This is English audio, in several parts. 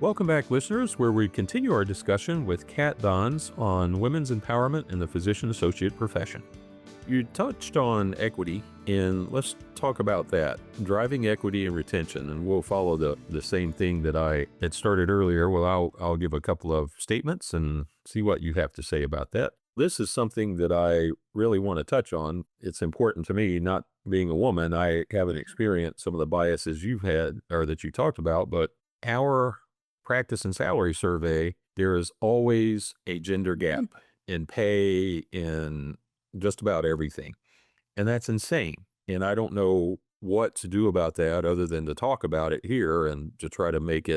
Welcome back, listeners, where we continue our discussion with Kat Dons on women's empowerment in the physician associate profession. You touched on equity, and let's talk about that. Driving equity and retention, and we'll follow the same thing that I had started earlier. Well, I'll give a couple of statements and see what you have to say about that. This is something that I really want to touch on. It's important to me, not being a woman. I haven't experienced some of the biases you've had or that you talked about, but our practice and salary survey, there is always a gender gap in pay, in just about everything. And that's insane. And I don't know what to do about that other than to talk about it here and to try to make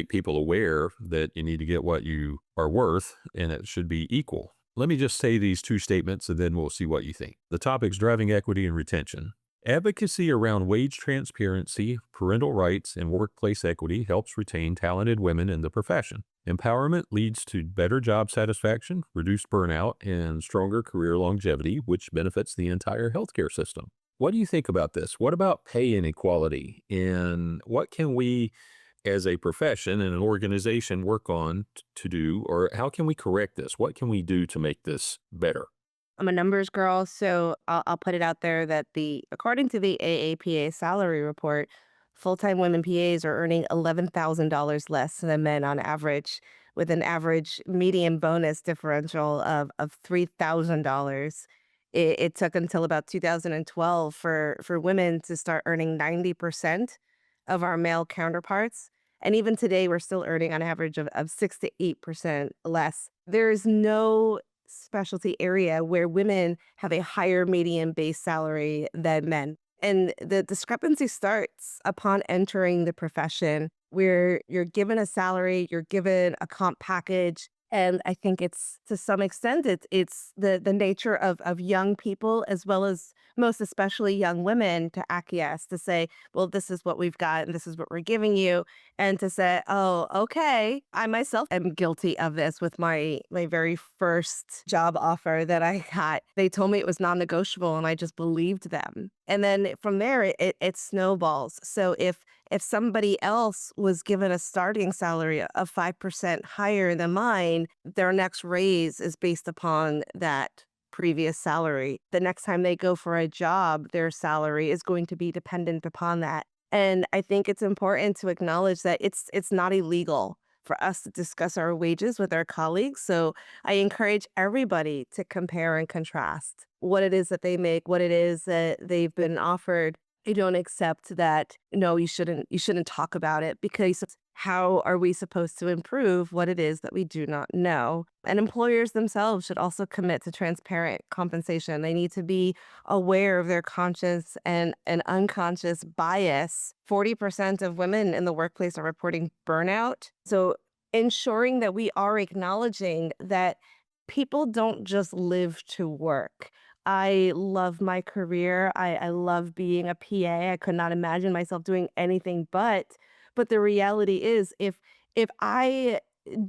people aware that you need to get what you are worth and it should be equal. Let me just say these two statements and then we'll see what you think. The topic's driving equity and retention. Advocacy around wage transparency, parental rights, and workplace equity helps retain talented women in the profession. Empowerment leads to better job satisfaction, reduced burnout, and stronger career longevity, which benefits the entire healthcare system. What do you think about this? What about pay inequality? And what can we, as a profession and an organization, work on to do, or how can we correct this? What can we do to make this better? I'm a numbers girl, so I'll put it out there that according to the AAPA salary report, full-time women PAs are earning $11,000 less than men on average, with an average median bonus differential of $3,000. It took until about 2012 for women to start earning 90% of our male counterparts. And even today, we're still earning on average of 6 to 8% less. There is no specialty area where women have a higher median base salary than men. And the discrepancy starts upon entering the profession where you're given a salary, you're given a comp package. And I think it's to some extent, it's the nature of young people as well as most especially young women to acquiesce, to say, well, this is what we've got and this is what we're giving you. And to say, oh, okay. I myself am guilty of this with my very first job offer that I got. They told me it was non-negotiable and I just believed them. And then from there, it snowballs. So if somebody else was given a starting salary of 5% higher than mine, their next raise is based upon that previous salary. The next time they go for a job, their salary is going to be dependent upon that. And I think it's important to acknowledge that it's not illegal for us to discuss our wages with our colleagues. So I encourage everybody to compare and contrast what it is that they make, what it is that they've been offered. I don't accept that, no, you shouldn't talk about it, because how are we supposed to improve what it is that we do not know? And employers themselves should also commit to transparent compensation. They need to be aware of their conscious and unconscious bias. 40% of women in the workplace are reporting burnout. So ensuring that we are acknowledging that people don't just live to work. I love my career. I love being a PA. I could not imagine myself doing anything but the reality is if I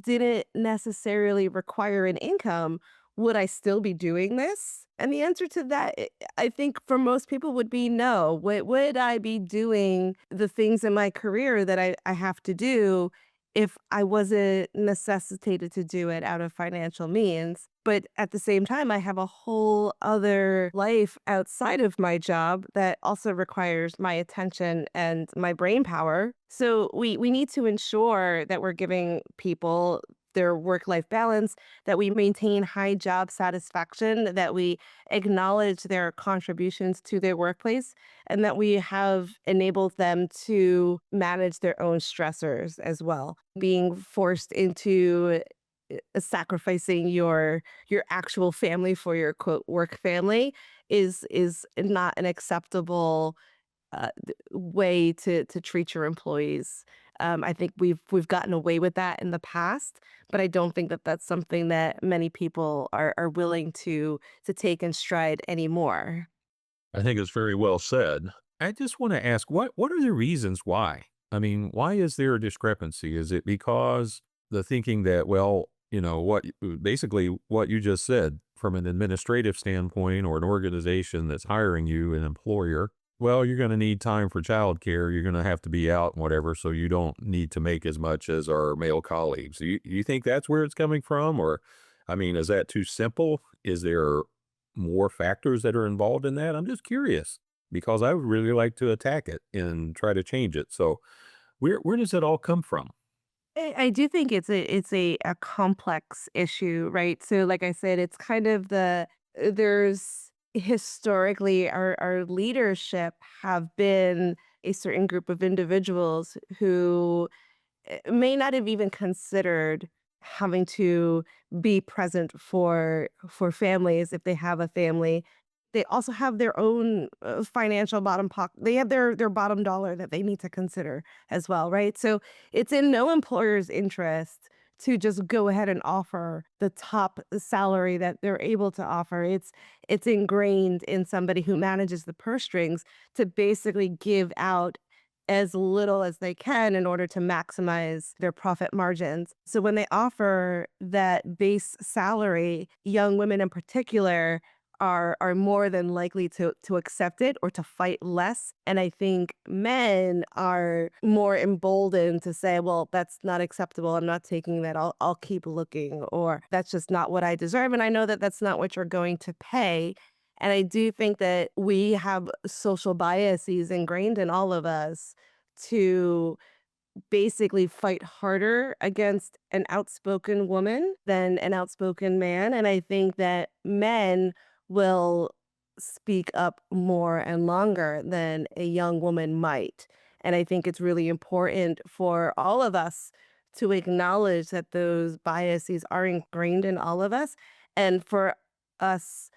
didn't necessarily require an income, would I still be doing this? And the answer to that, I think for most people would be no. Would I be doing the things in my career that I have to do if I wasn't necessitated to do it out of financial means? But at the same time, I have a whole other life outside of my job that also requires my attention and my brain power. So we need to ensure that we're giving people their work-life balance, that we maintain high job satisfaction, that we acknowledge their contributions to their workplace, and that we have enabled them to manage their own stressors as well. Being forced into sacrificing your actual family for your quote work family is not an acceptable way to treat your employees. I think we've gotten away with that in the past, but I don't think that that's something that many people are willing to take in stride anymore. I think it's very well said. I just want to ask, what are the reasons why? I mean, why is there a discrepancy? Is it because the thinking that, well, basically what you just said, from an administrative standpoint or an organization that's hiring you, an employer, Well, you're going to need time for childcare. You're going to have to be out and whatever, so you don't need to make as much as our male colleagues. You think that's where it's coming from? Or, I mean, is that too simple? Is there more factors that are involved in that? I'm just curious because I would really like to attack it and try to change it. So, where does it all come from? I do think it's a complex issue, right? So, like I said, it's kind of there's historically our leadership have been a certain group of individuals who may not have even considered having to be present for families if they have a family. They also have their own financial bottom pocket. They have their bottom dollar that they need to consider as well, right? So it's in no employer's interest to just go ahead and offer the top salary that they're able to offer. It's ingrained in somebody who manages the purse strings to basically give out as little as they can in order to maximize their profit margins. So when they offer that base salary, young women in particular are more than likely to accept it or to fight less. And I think men are more emboldened to say, well, that's not acceptable. I'm not taking that. I'll keep looking, or that's just not what I deserve. And I know that that's not what you're going to pay. And I do think that we have social biases ingrained in all of us to basically fight harder against an outspoken woman than an outspoken man. And I think that men will speak up more and longer than a young woman might. And I think it's really important for all of us to acknowledge that those biases are ingrained in all of us. And for us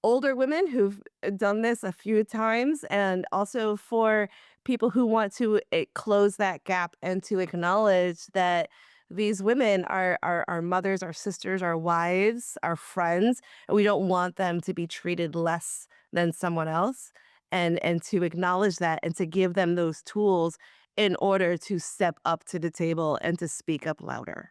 older women who've done this a few times, and also for people who want to close that gap and to acknowledge that these women are our mothers, our sisters, our wives, our friends, and we don't want them to be treated less than someone else. And to acknowledge that and to give them those tools in order to step up to the table and to speak up louder.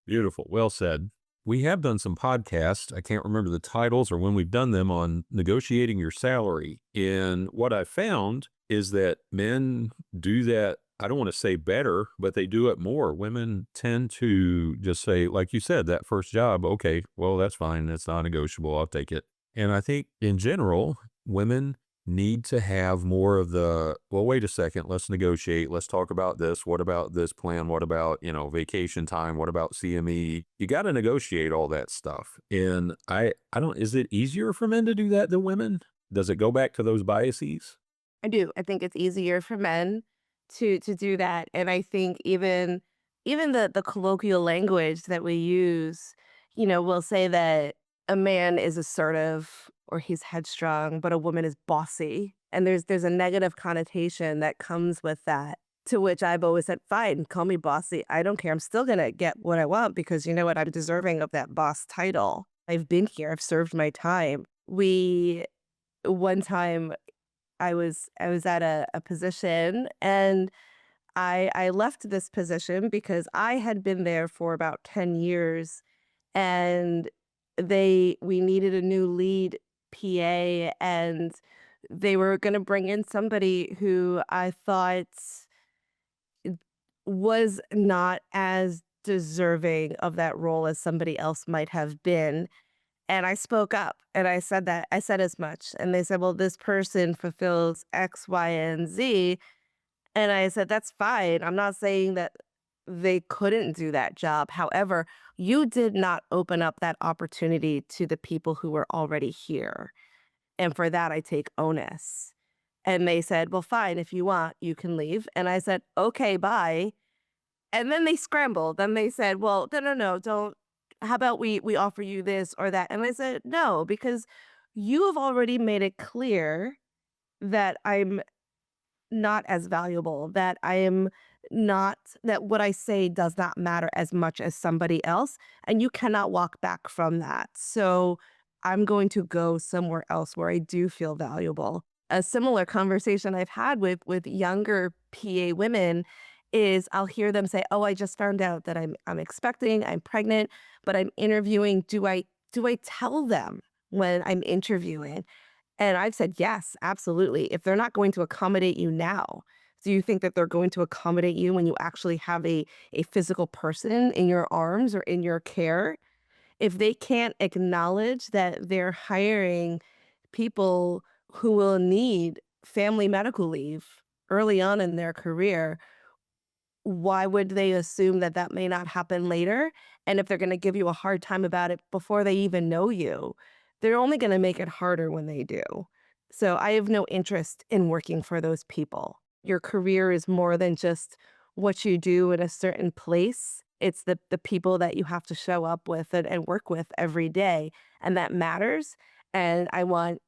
Beautiful. Well said. We have done some podcasts. I can't remember the titles or when we've done them on negotiating your salary. And what I found is that men do that. I don't want to say better, but they do it more. Women tend to just say, like you said, that first job, okay, well, that's fine. That's non negotiable. I'll take it. And I think in general, women need to have more of the, well, wait a second, let's negotiate. Let's talk about this. What about this plan? What about, vacation time? What about CME? You got to negotiate all that stuff. And I don't, is it easier for men to do that than women? Does it go back to those biases? I do. I think it's easier for men to do that, and I think even the colloquial language that we use, will say that a man is assertive or he's headstrong, but a woman is bossy, and there's a negative connotation that comes with that. To which I've always said, "Fine, call me bossy. I don't care. I'm still gonna get what I want because you know what? I'm deserving of that boss title. I've been here. I've served my time." We one time I was at a position, and I left this position because I had been there for about 10 years, and we needed a new lead PA, and they were gonna bring in somebody who I thought was not as deserving of that role as somebody else might have been. And I spoke up and I said as much. And they said, well, this person fulfills X, Y, and Z. And I said, that's fine. I'm not saying that they couldn't do that job. However, you did not open up that opportunity to the people who were already here. And for that, I take onus. And they said, well, fine. If you want, you can leave. And I said, okay, bye. And then they scrambled. Then they said, "Well, no, no, no, don't how about we offer you this or that?" And I said, "No, because you have already made it clear that I'm not as valuable, that I am not that what I say does not matter as much as somebody else, and you cannot walk back from that. So I'm going to go somewhere else where I do feel valuable." A similar conversation I've had with younger PA women is I'll hear them say, "Oh, I just found out that I'm expecting, I'm pregnant, but I'm interviewing. Do I tell them when I'm interviewing?" And I've said, yes, absolutely. If they're not going to accommodate you now, do you think that they're going to accommodate you when you actually have a physical person in your arms or in your care? If they can't acknowledge that they're hiring people who will need family medical leave early on in their career, why would they assume that that may not happen later? And if they're gonna give you a hard time about it before they even know you, they're only gonna make it harder when they do. So I have no interest in working for those people. Your career is more than just what you do in a certain place. It's the people that you have to show up with and work with every day, and that matters. And I want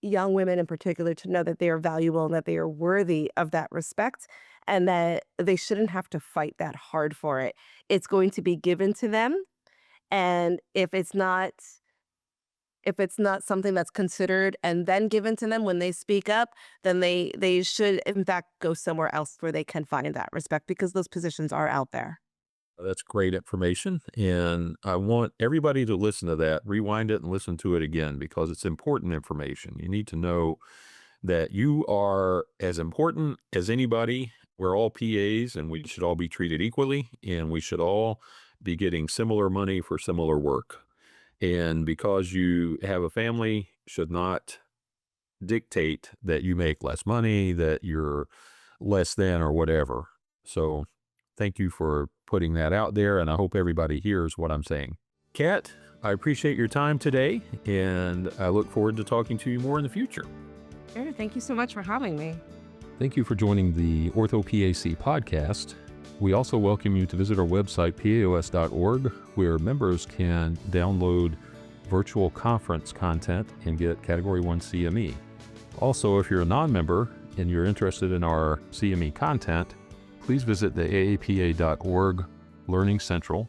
young women in particular to know that they are valuable and that they are worthy of that respect and that they shouldn't have to fight that hard for it. It's going to be given to them, and if it's not something that's considered and then given to them when they speak up, then they should in fact go somewhere else where they can find that respect because those positions are out there. That's great information. And I want everybody to listen to that, rewind it and listen to it again because it's important information. You need to know that you are as important as anybody. We're all PAs and we should all be treated equally and we should all be getting similar money for similar work. And because you have a family should not dictate that you make less money, that you're less than or whatever. So thank you for putting that out there, and I hope everybody hears what I'm saying. Kat, I appreciate your time today, and I look forward to talking to you more in the future. Sure, thank you so much for having me. Thank you for joining the orthoPAC podcast. We also welcome you to visit our website, paos.org, where members can download virtual conference content and get Category 1 CME. Also, if you're a non-member and you're interested in our CME content, please visit the aapa.org Learning Central